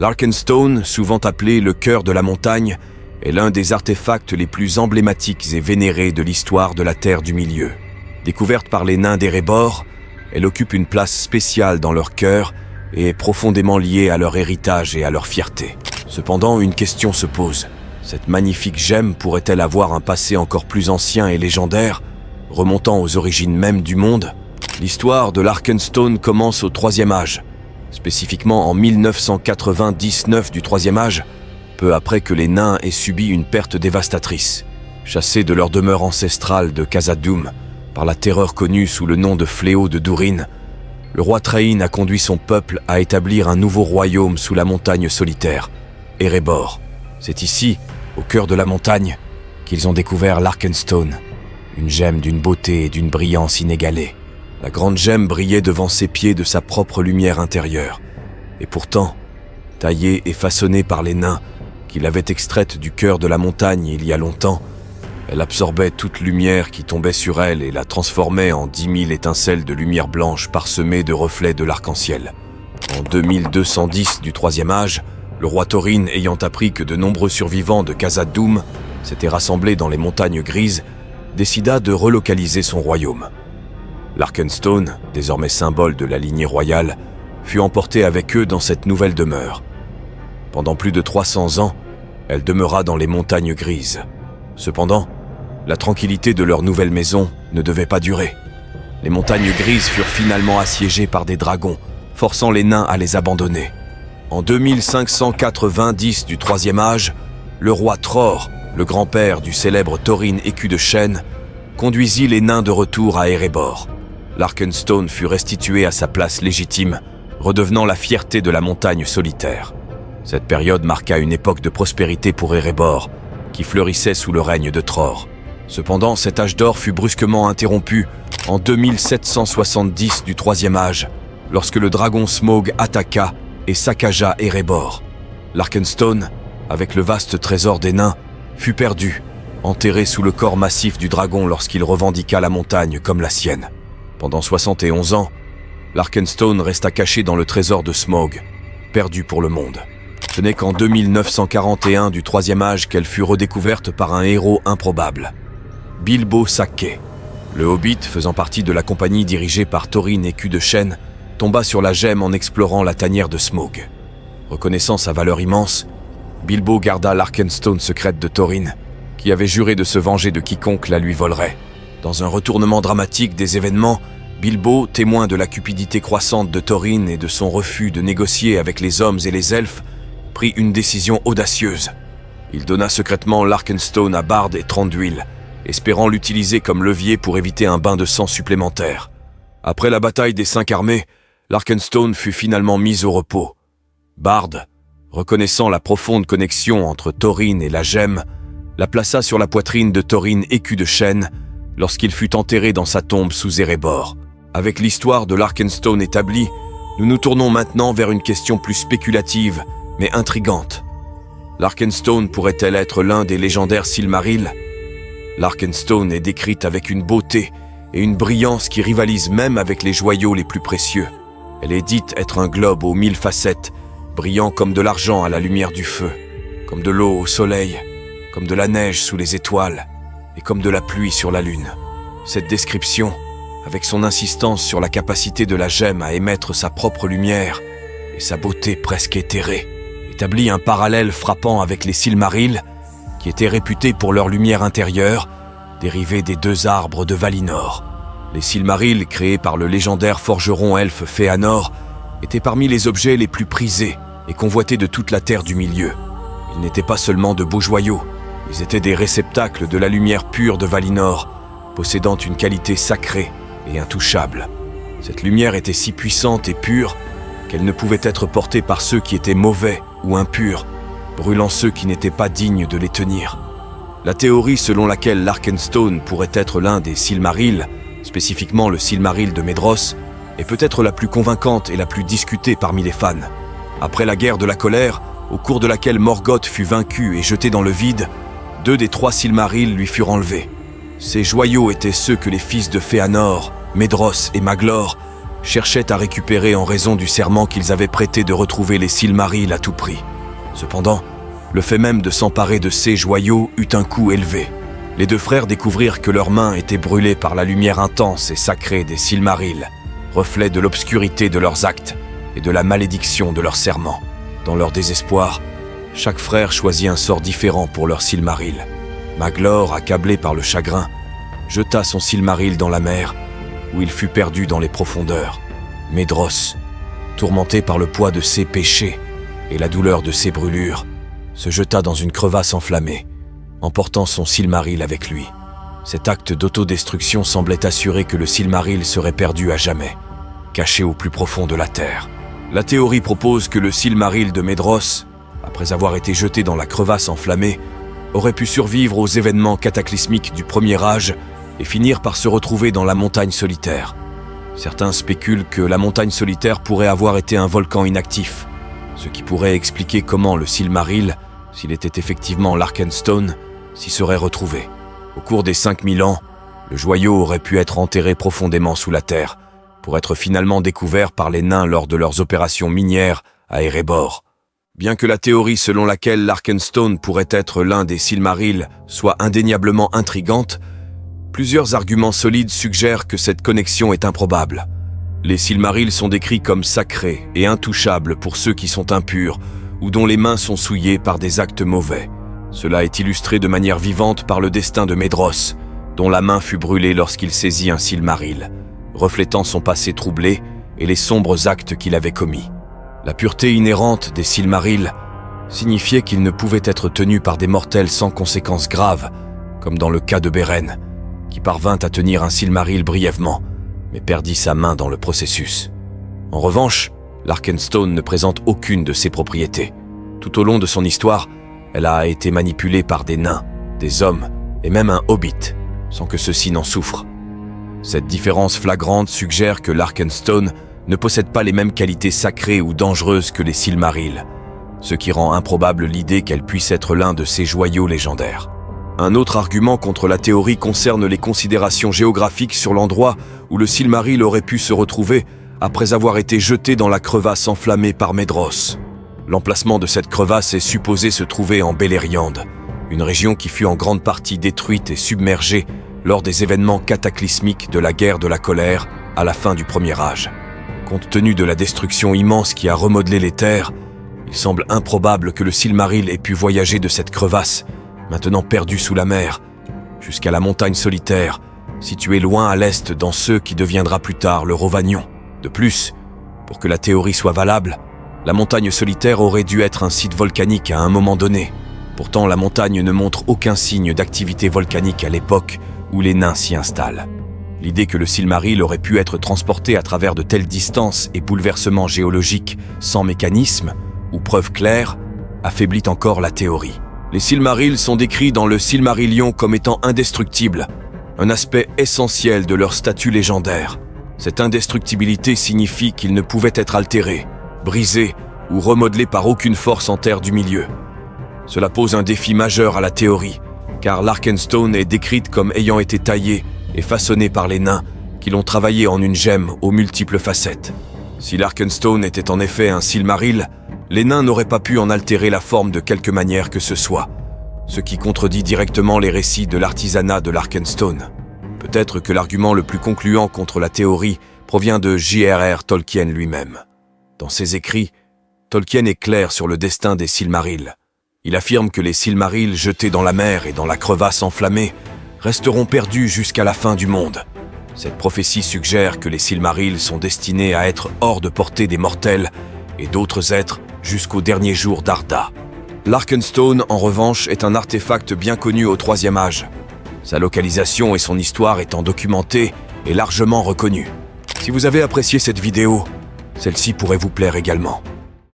L'Arkenstone, souvent appelé le cœur de la montagne, est l'un des artefacts les plus emblématiques et vénérés de l'histoire de la Terre du Milieu. Découverte par les nains d'Erebor, elle occupe une place spéciale dans leur cœur et est profondément liée à leur héritage et à leur fierté. Cependant, une question se pose. Cette magnifique gemme pourrait-elle avoir un passé encore plus ancien et légendaire, remontant aux origines mêmes du monde? L'histoire de l'Arkenstone commence au Troisième Âge, spécifiquement en 1999 du Troisième Âge, peu après que les nains aient subi une perte dévastatrice. Chassés de leur demeure ancestrale de Khazad-dûm par la terreur connue sous le nom de fléau de Durin, le roi Thrain a conduit son peuple à établir un nouveau royaume sous la montagne solitaire, Erebor. C'est ici, au cœur de la montagne, qu'ils ont découvert l'Arkenstone, une gemme d'une beauté et d'une brillance inégalée. La grande gemme brillait devant ses pieds de sa propre lumière intérieure. Et pourtant, taillée et façonnée par les nains qui l'avaient extraite du cœur de la montagne il y a longtemps, elle absorbait toute lumière qui tombait sur elle et la transformait en 10 000 étincelles de lumière blanche parsemées de reflets de l'arc-en-ciel. En 2210 du Troisième Âge, le roi Thorin, ayant appris que de nombreux survivants de Khazad-dûm s'étaient rassemblés dans les montagnes grises, décida de relocaliser son royaume. L'Arkenstone, désormais symbole de la lignée royale, fut emportée avec eux dans cette nouvelle demeure. Pendant plus de 300 ans, elle demeura dans les montagnes grises. Cependant, la tranquillité de leur nouvelle maison ne devait pas durer. Les montagnes grises furent finalement assiégées par des dragons, forçant les nains à les abandonner. En 2590 du Troisième Âge, le roi Tror, le grand-père du célèbre Thorin écu de chêne, conduisit les nains de retour à Erebor. L'Arkenstone fut restitué à sa place légitime, redevenant la fierté de la montagne solitaire. Cette période marqua une époque de prospérité pour Erebor, qui fleurissait sous le règne de Tror. Cependant, cet âge d'or fut brusquement interrompu en 2770 du Troisième Âge, lorsque le dragon Smaug attaqua et saccagea Erebor. L'Arkenstone, avec le vaste trésor des nains, fut perdu, enterré sous le corps massif du dragon lorsqu'il revendiqua la montagne comme la sienne. Pendant 71 ans, l'Arkenstone resta caché dans le trésor de Smaug, perdu pour le monde. Ce n'est qu'en 2941 du Troisième Âge qu'elle fut redécouverte par un héros improbable, Bilbo Sackey. Le Hobbit, faisant partie de la compagnie dirigée par Thorin écu de chêne, tomba sur la gemme en explorant la tanière de Smaug. Reconnaissant sa valeur immense, Bilbo garda l'Arkenstone secrète de Thorin, qui avait juré de se venger de quiconque la lui volerait. Dans un retournement dramatique des événements, Bilbo, témoin de la cupidité croissante de Thorin et de son refus de négocier avec les hommes et les elfes, prit une décision audacieuse. Il donna secrètement l'Arkenstone à Bard et Thranduil, espérant l'utiliser comme levier pour éviter un bain de sang supplémentaire. Après la bataille des 5 armées, l'Arkenstone fut finalement mise au repos. Bard, reconnaissant la profonde connexion entre Thorin et la gemme, la plaça sur la poitrine de Thorin écu de chêne lorsqu'il fut enterré dans sa tombe sous Erebor. Avec l'histoire de l'Arkenstone établie, nous nous tournons maintenant vers une question plus spéculative, mais intrigante. L'Arkenstone pourrait-elle être l'un des légendaires Silmarils? L'Arkenstone est décrite avec une beauté et une brillance qui rivalisent même avec les joyaux les plus précieux. Elle est dite être un globe aux 1000 facettes, brillant comme de l'argent à la lumière du feu, comme de l'eau au soleil, comme de la neige sous les étoiles, et comme de la pluie sur la lune. Cette description, avec son insistance sur la capacité de la gemme à émettre sa propre lumière et sa beauté presque éthérée, établit un parallèle frappant avec les Silmarils, qui étaient réputés pour leur lumière intérieure, dérivée des 2 arbres de Valinor. Les Silmarils, créés par le légendaire forgeron elfe Fëanor, étaient parmi les objets les plus prisés et convoités de toute la Terre du Milieu. Ils n'étaient pas seulement de beaux joyaux, ils étaient des réceptacles de la lumière pure de Valinor, possédant une qualité sacrée et intouchable. Cette lumière était si puissante et pure qu'elle ne pouvait être portée par ceux qui étaient mauvais ou impurs, brûlant ceux qui n'étaient pas dignes de les tenir. La théorie selon laquelle l'Arkenstone pourrait être l'un des Silmarils, spécifiquement le Silmaril de Médros, est peut-être la plus convaincante et la plus discutée parmi les fans. Après la guerre de la colère, au cours de laquelle Morgoth fut vaincu et jeté dans le vide, 2 des 3 Silmarils lui furent enlevés. Ces joyaux étaient ceux que les fils de Fëanor, Médros et Maglor cherchaient à récupérer en raison du serment qu'ils avaient prêté de retrouver les Silmarils à tout prix. Cependant, le fait même de s'emparer de ces joyaux eut un coût élevé. Les deux frères découvrirent que leurs mains étaient brûlées par la lumière intense et sacrée des Silmarils, reflet de l'obscurité de leurs actes et de la malédiction de leur serment. Dans leur désespoir, chaque frère choisit un sort différent pour leur Silmaril. Maglor, accablé par le chagrin, jeta son Silmaril dans la mer, où il fut perdu dans les profondeurs. Médros, tourmenté par le poids de ses péchés et la douleur de ses brûlures, se jeta dans une crevasse enflammée, emportant son Silmaril avec lui. Cet acte d'autodestruction semblait assurer que le Silmaril serait perdu à jamais, caché au plus profond de la terre. La théorie propose que le Silmaril de Médros, après avoir été jeté dans la crevasse enflammée, aurait pu survivre aux événements cataclysmiques du Premier Âge et finir par se retrouver dans la montagne solitaire. Certains spéculent que la montagne solitaire pourrait avoir été un volcan inactif, ce qui pourrait expliquer comment le Silmaril, s'il était effectivement l'Arkenstone, s'y serait retrouvé. Au cours des 5000 ans, le joyau aurait pu être enterré profondément sous la terre, pour être finalement découvert par les nains lors de leurs opérations minières à Erebor. Bien que la théorie selon laquelle l'Arkenstone pourrait être l'un des Silmarils soit indéniablement intrigante, plusieurs arguments solides suggèrent que cette connexion est improbable. Les Silmarils sont décrits comme sacrés et intouchables pour ceux qui sont impurs ou dont les mains sont souillées par des actes mauvais. Cela est illustré de manière vivante par le destin de Médros, dont la main fut brûlée lorsqu'il saisit un Silmaril, reflétant son passé troublé et les sombres actes qu'il avait commis. La pureté inhérente des Silmarils signifiait qu'ils ne pouvaient être tenus par des mortels sans conséquences graves, comme dans le cas de Beren, qui parvint à tenir un Silmaril brièvement, mais perdit sa main dans le processus. En revanche, l'Arkenstone ne présente aucune de ses propriétés. Tout au long de son histoire, elle a été manipulée par des nains, des hommes et même un hobbit, sans que ceux-ci n'en souffrent. Cette différence flagrante suggère que l'Arkenstone ne possède pas les mêmes qualités sacrées ou dangereuses que les Silmarils, ce qui rend improbable l'idée qu'elle puisse être l'un de ces joyaux légendaires. Un autre argument contre la théorie concerne les considérations géographiques sur l'endroit où le Silmaril aurait pu se retrouver après avoir été jeté dans la crevasse enflammée par Médros. L'emplacement de cette crevasse est supposé se trouver en Beleriand, une région qui fut en grande partie détruite et submergée lors des événements cataclysmiques de la guerre de la colère à la fin du Premier Âge. Compte tenu de la destruction immense qui a remodelé les terres, il semble improbable que le Silmaril ait pu voyager de cette crevasse, maintenant perdue sous la mer, jusqu'à la montagne solitaire, située loin à l'est dans ce qui deviendra plus tard le Rhovanion. De plus, pour que la théorie soit valable, la montagne solitaire aurait dû être un site volcanique à un moment donné. Pourtant, la montagne ne montre aucun signe d'activité volcanique à l'époque où les nains s'y installent. L'idée que le Silmaril aurait pu être transporté à travers de telles distances et bouleversements géologiques sans mécanisme ou preuve claire affaiblit encore la théorie. Les Silmarils sont décrits dans le Silmarillion comme étant indestructibles, un aspect essentiel de leur statut légendaire. Cette indestructibilité signifie qu'ils ne pouvaient être altérés, brisés ou remodelés par aucune force en terre du milieu. Cela pose un défi majeur à la théorie, car l'Arkenstone est décrite comme ayant été taillée et façonnée par les nains qui l'ont travaillée en une gemme aux multiples facettes. Si l'Arkenstone était en effet un Silmaril, les nains n'auraient pas pu en altérer la forme de quelque manière que ce soit, ce qui contredit directement les récits de l'artisanat de l'Arkenstone. Peut-être que l'argument le plus concluant contre la théorie provient de J.R.R. Tolkien lui-même. Dans ses écrits, Tolkien est clair sur le destin des Silmarils. Il affirme que les Silmarils jetés dans la mer et dans la crevasse enflammée resteront perdus jusqu'à la fin du monde. Cette prophétie suggère que les Silmarils sont destinés à être hors de portée des mortels et d'autres êtres jusqu'au dernier jour d'Arda. L'Arkenstone, en revanche, est un artefact bien connu au Troisième Âge. Sa localisation et son histoire étant documentées et largement reconnues. Si vous avez apprécié cette vidéo, celle-ci pourrait vous plaire également.